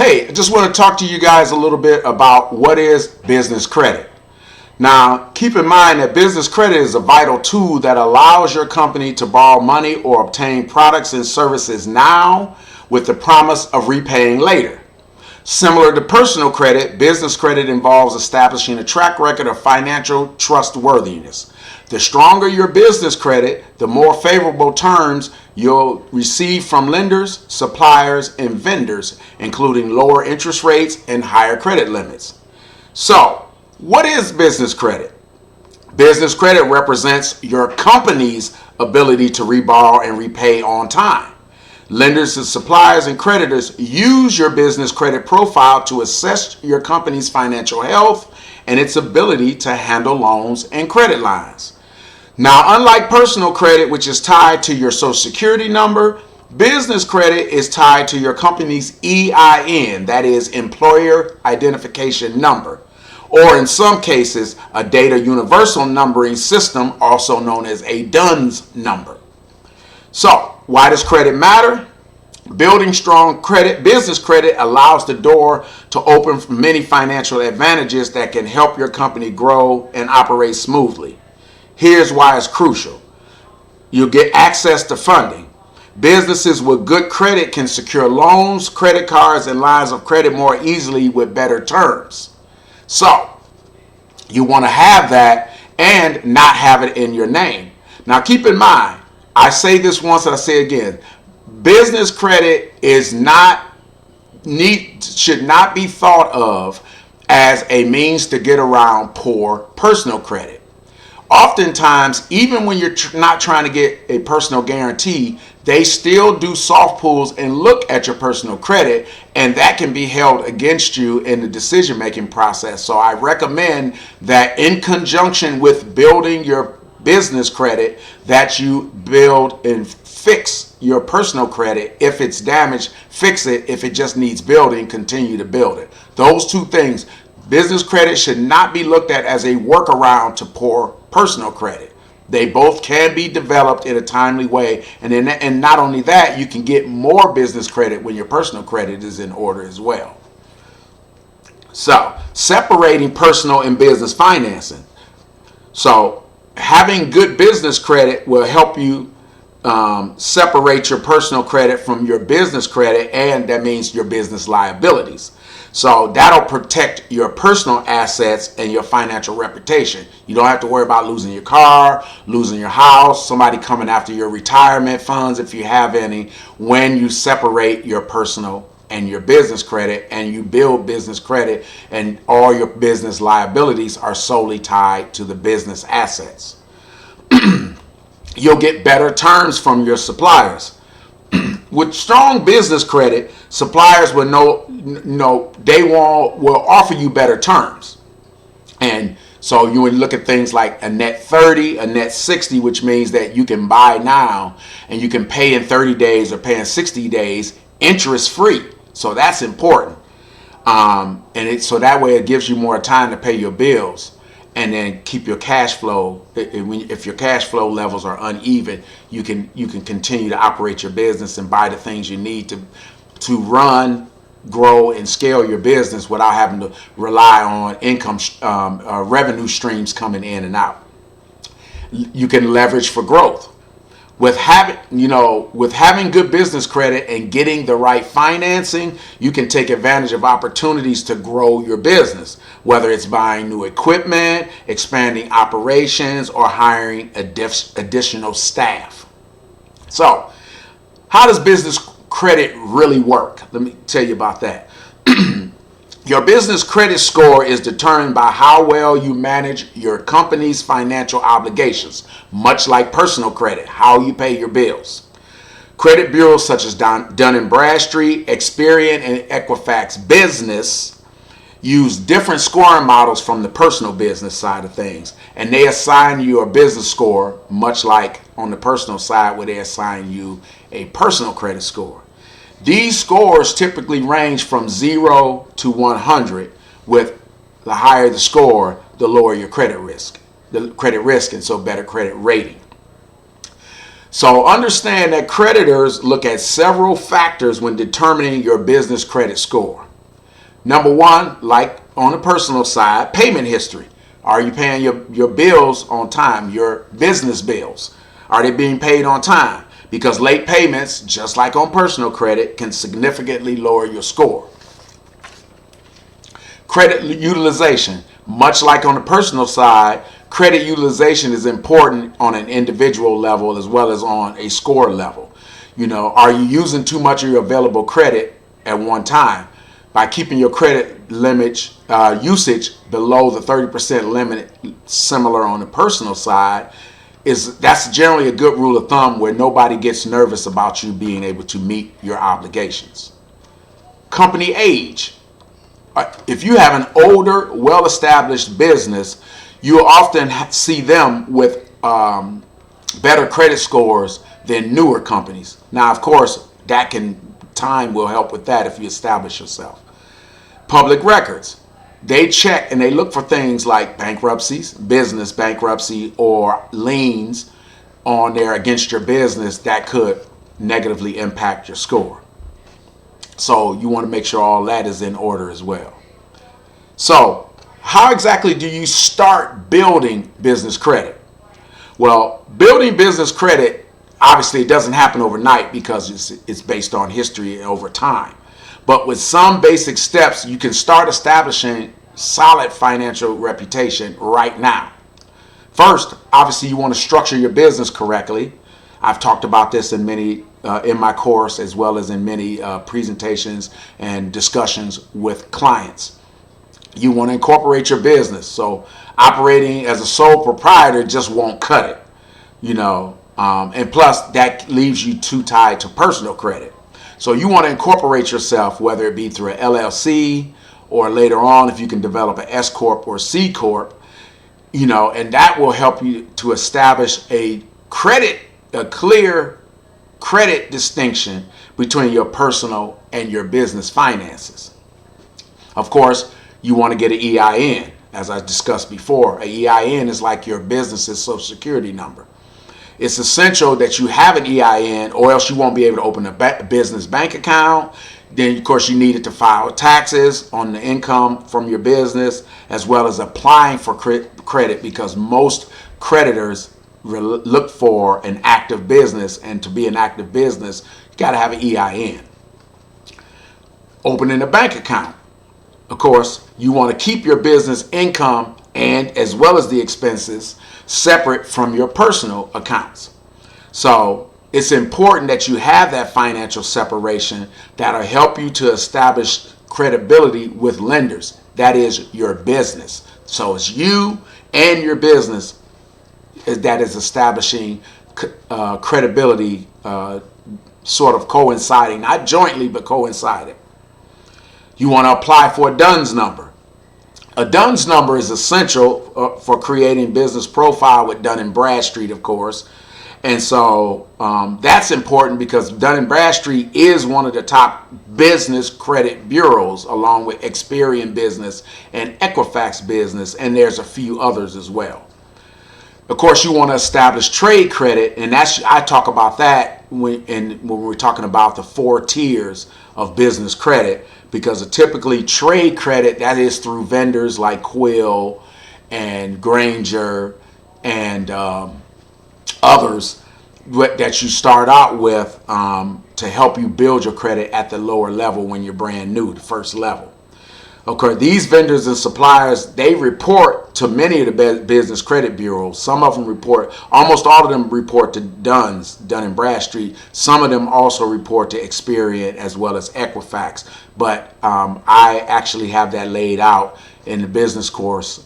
Hey, I just want to talk to you guys a little bit about what is business credit. Now, keep in mind that business credit is a vital tool that allows your company to borrow money or obtain products and services now with the promise of repaying later. Similar to personal credit, business credit involves establishing a track record of financial trustworthiness. The stronger your business credit, the more favorable terms you'll receive from lenders, suppliers, and vendors, including lower interest rates and higher credit limits. So, what is business credit? Business credit represents your company's ability to reborrow and repay on time. Lenders and suppliers and creditors use your business credit profile to assess your company's financial health and its ability to handle loans and credit lines. Now, unlike personal credit, which is tied to your social security number, business credit is tied to your company's EIN, that is employer identification number, or in some cases, a data universal numbering system, also known as a DUNS number. So, why does credit matter? Building strong credit, business credit allows the door to open for many financial advantages that can help your company grow and operate smoothly. Here's why it's crucial. You'll get access to funding. Businesses with good credit can secure loans, credit cards, and lines of credit more easily with better terms. So, you want to have that and not have it in your name. Now, keep in mind, I say this once and I say again, business credit should not be thought of as a means to get around poor personal credit. Oftentimes, even when you're not trying to get a personal guarantee, they still do soft pulls and look at your personal credit, and that can be held against you in the decision-making process. So I recommend that in conjunction with building your business credit, that you build and fix your personal credit. If it's damaged, fix it. If it just needs building, continue to build it. Those two things. Business credit should not be looked at as a workaround to poor personal credit. They both can be developed in a timely way. And not only that, you can get more business credit when your personal credit is in order as well. So, separating personal and business financing. So, having good business credit will help you separate your personal credit from your business credit, and that means your business liabilities. So that'll protect your personal assets and your financial reputation. You don't have to worry about losing your car, losing your house, somebody coming after your retirement funds if you have any, when you separate your personal and your business credit and you build business credit and all your business liabilities are solely tied to the business assets. You'll get better terms from your suppliers. With strong business credit, suppliers will will offer you better terms. And so you would look at things like a net 30, a net 60, which means that you can buy now and you can pay in 30 days or pay in 60 days interest free. So that's important. So that way it gives you more time to pay your bills. And then keep your cash flow. If your cash flow levels are uneven, you can continue to operate your business and buy the things you need to run, grow, and scale your business without having to rely on income revenue streams coming in and out. You can leverage for growth. With having good business credit and getting the right financing, you can take advantage of opportunities to grow your business, whether it's buying new equipment, expanding operations, or hiring additional staff. So, how does business credit really work? Let me tell you about that. Your business credit score is determined by how well you manage your company's financial obligations, much like personal credit, how you pay your bills. Credit bureaus such as Dun & Bradstreet, Experian, and Equifax Business use different scoring models from the personal business side of things, and they assign you a business score, much like on the personal side where they assign you a personal credit score. These scores typically range from 0 to 100, with the higher the score, the lower your credit risk, and so better credit rating. So understand that creditors look at several factors when determining your business credit score. Number one, like on the personal side, payment history. Are you paying your bills on time, your business bills? Are they being paid on time? Because late payments, just like on personal credit, can significantly lower your score. Credit utilization. Much like on the personal side, credit utilization is important on an individual level as well as on a score level. Are you using too much of your available credit at one time? By keeping your credit limit usage below the 30% limit, similar on the personal side, that's generally a good rule of thumb where nobody gets nervous about you being able to meet your obligations. Company age. If you have an older, well-established business, you often see them with better credit scores than newer companies. Now, of course, time will help with that if you establish yourself. Public records. They check and they look for things like bankruptcies, business bankruptcy, or liens on there against your business that could negatively impact your score. So you want to make sure all that is in order as well. So how exactly do you start building business credit? Well, building business credit, obviously it doesn't happen overnight because it's based on history over time. But with some basic steps, you can start establishing solid financial reputation right now. First, obviously you want to structure your business correctly. I've talked about this in my course as well as in many presentations and discussions with clients. You want to incorporate your business. So operating as a sole proprietor just won't cut it, and plus that leaves you too tied to personal credit. So you want to incorporate yourself, whether it be through an LLC or later on if you can develop an S Corp or C Corp, and that will help you to establish a clear credit distinction between your personal and your business finances. Of course, you want to get an EIN. As I discussed before, an EIN is like your business's social security number. It's essential that you have an EIN or else you won't be able to open a business bank account. Then, of course, you need it to file taxes on the income from your business as well as applying for credit because most creditors look for an active business, and to be an active business, you got to have an EIN. Opening a bank account. Of course, you want to keep your business income and as well as the expenses separate from your personal accounts. So it's important that you have that financial separation that'll help you to establish credibility with lenders. That is your business. So it's you and your business that is establishing credibility, sort of coinciding, not jointly, but coinciding. You want to apply for a DUNS number. A DUNS number is essential for creating business profile with Dun & Bradstreet, of course. And so that's important because Dun & Bradstreet is one of the top business credit bureaus, along with Experian Business and Equifax Business, and there's a few others as well. Of course, you want to establish trade credit, and I talk about that when we're talking about the 4 tiers of business credit, because typically trade credit, that is through vendors like Quill and Granger and others that you start out with to help you build your credit at the lower level when you're brand new, the first level. Okay, these vendors and suppliers, they report to many of the business credit bureaus. Some of them report, almost all of them report to Dun & Bradstreet. Some of them also report to Experian as well as Equifax. But I actually have that laid out in the business course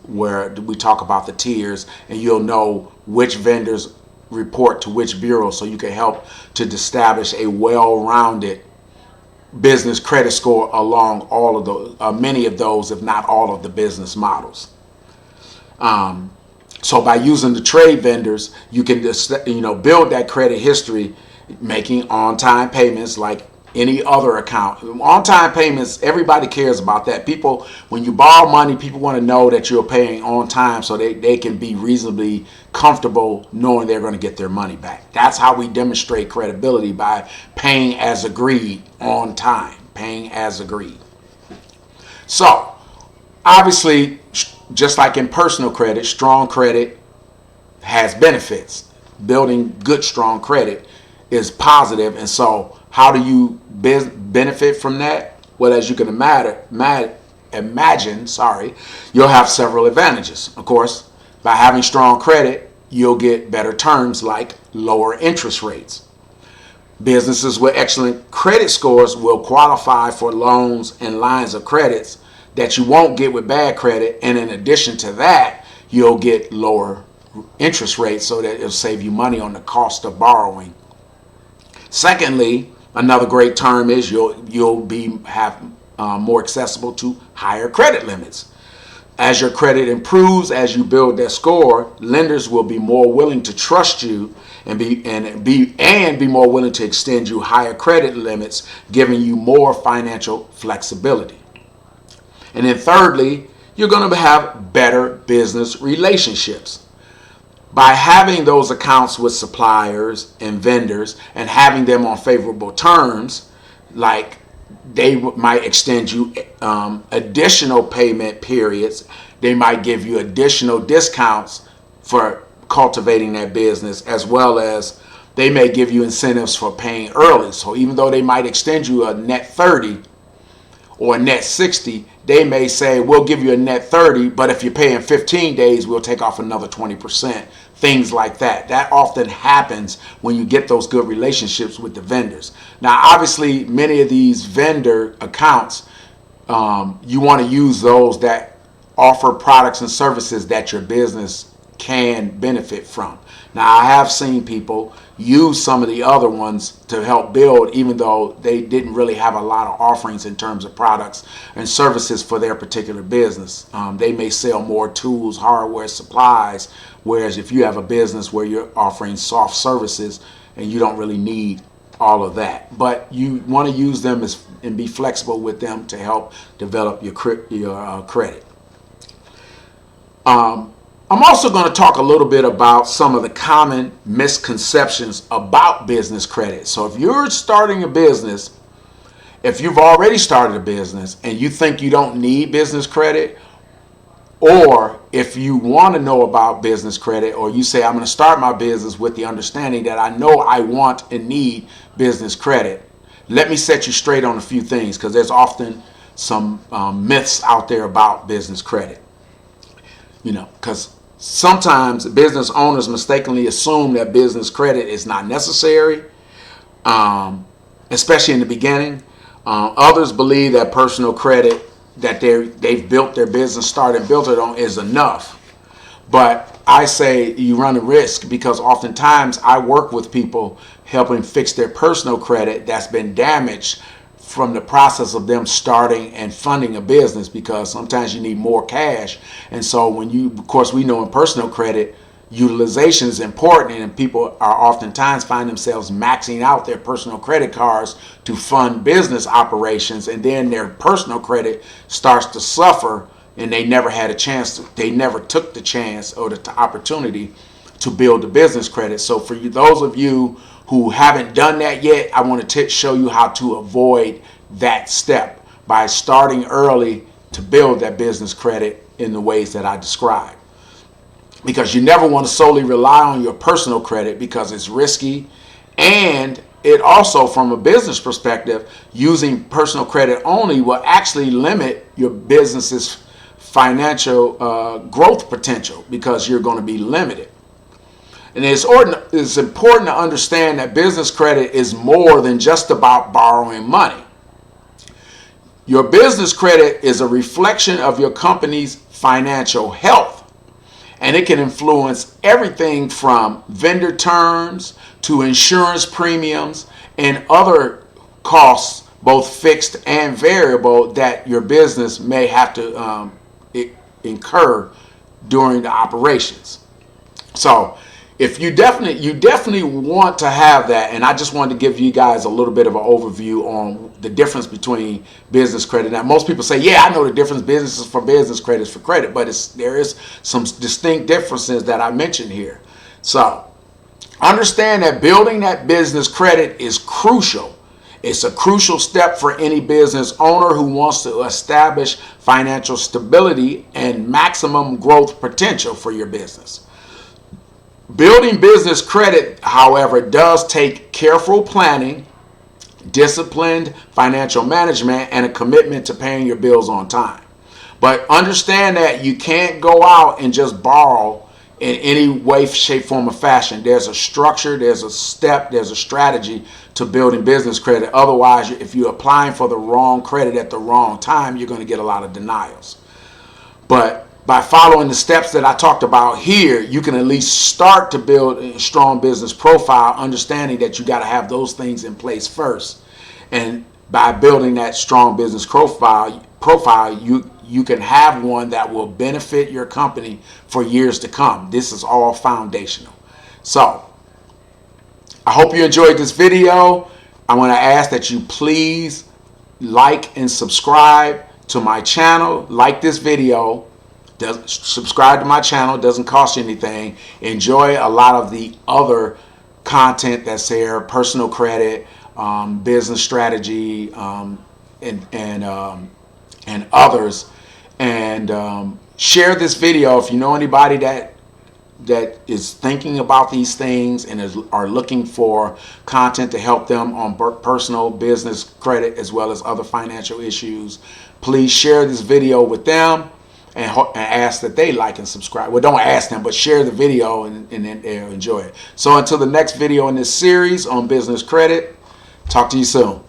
where we talk about the tiers, and you'll know which vendors report to which bureau, so you can help to establish a well-rounded business credit score along all of those, many of those, if not all of the business models. So by using the trade vendors, you can just, build that credit history, making on-time payments like any other account. On-time payments, everybody cares about that. People, when you borrow money, people want to know that you're paying on time so they can be reasonably comfortable knowing they're going to get their money back. That's how we demonstrate credibility, by paying as agreed on time, paying as agreed. So, obviously, just like in personal credit, strong credit has benefits. Building good, strong credit is positive. And so, how do you benefit from that? Well, as you can imagine, you'll have several advantages. Of course, by having strong credit, you'll get better terms like lower interest rates. Businesses with excellent credit scores will qualify for loans and lines of credits that you won't get with bad credit. And in addition to that, you'll get lower interest rates so that it'll save you money on the cost of borrowing. Secondly, another great term is you'll have more accessible to higher credit limits. As your credit improves, as you build that score, lenders will be more willing to trust you and be more willing to extend you higher credit limits, giving you more financial flexibility. And then thirdly, you're going to have better business relationships. By having those accounts with suppliers and vendors and having them on favorable terms, like they might extend you additional payment periods. They might give you additional discounts for cultivating that business, as well as they may give you incentives for paying early. So even though they might extend you a net 30 or a net 60, they may say, we'll give you a net 30, but if you're paying 15 days, we'll take off another 20%. Things like that. That often happens when you get those good relationships with the vendors. Now, obviously, many of these vendor accounts, you want to use those that offer products and services that your business can benefit from. Now, I have seen people use some of the other ones to help build, even though they didn't really have a lot of offerings in terms of products and services for their particular business. They may sell more tools, hardware, supplies, whereas if you have a business where you're offering soft services and you don't really need all of that, but you want to use them and be flexible with them to help develop your credit. I'm also going to talk a little bit about some of the common misconceptions about business credit. So if you're starting a business, if you've already started a business and you think you don't need business credit, or if you want to know about business credit, or you say, I'm going to start my business with the understanding that I know I want and need business credit, let me set you straight on a few things, because there's often some myths out there about business credit. Because sometimes business owners mistakenly assume that business credit is not necessary, especially in the beginning. Others believe that personal credit that they've built their business, started and built it on, is enough. But I say you run a risk, because oftentimes I work with people helping fix their personal credit that's been damaged from the process of them starting and funding a business, because sometimes you need more cash. And so of course, we know in personal credit, utilization is important, and people are oftentimes find themselves maxing out their personal credit cards to fund business operations, and then their personal credit starts to suffer, and they never had a chance they never took the chance or the opportunity to build the business credit. So for those of you who haven't done that yet, I want to show you how to avoid that step by starting early to build that business credit in the ways that I described. Because you never want to solely rely on your personal credit, because it's risky, and it also, from a business perspective, using personal credit only will actually limit your business's financial growth potential, because you're going to be limited. And it's important to understand that business credit is more than just about borrowing money. Your business credit is a reflection of your company's financial health, and it can influence everything from vendor terms to insurance premiums and other costs, both fixed and variable, that your business may have to incur during the operations. So if you definitely want to have that, and I just wanted to give you guys a little bit of an overview on the difference between business credit. Now, most people say, yeah, I know the difference, business is for business, credit is for credit, but there is some distinct differences that I mentioned here. So understand that building that business credit is crucial It's a crucial step for any business owner who wants to establish financial stability and maximum growth potential for your business. Building business credit, however, does take careful planning, disciplined financial management, and a commitment to paying your bills on time. But understand that you can't go out and just borrow in any way, shape, form, or fashion. There's a structure, there's a step, there's a strategy to building business credit. Otherwise, if you're applying for the wrong credit at the wrong time, you're going to get a lot of denials. But by following the steps that I talked about here, you can at least start to build a strong business profile, understanding that you got to have those things in place first. And by building that strong business profile, you can have one that will benefit your company for years to come. This is all foundational. So I hope you enjoyed this video. I want to ask that you please like and subscribe to my channel. Like this video. Subscribe to my channel. It doesn't cost you anything. Enjoy a lot of the other content that's there: personal credit, business strategy, and others. And share this video if you know anybody that is thinking about these things and are looking for content to help them on personal business credit as well as other financial issues. Please share this video with them and ask that they like and subscribe. Well, don't ask them, but share the video and enjoy it. So until the next video in this series on business credit, talk to you soon.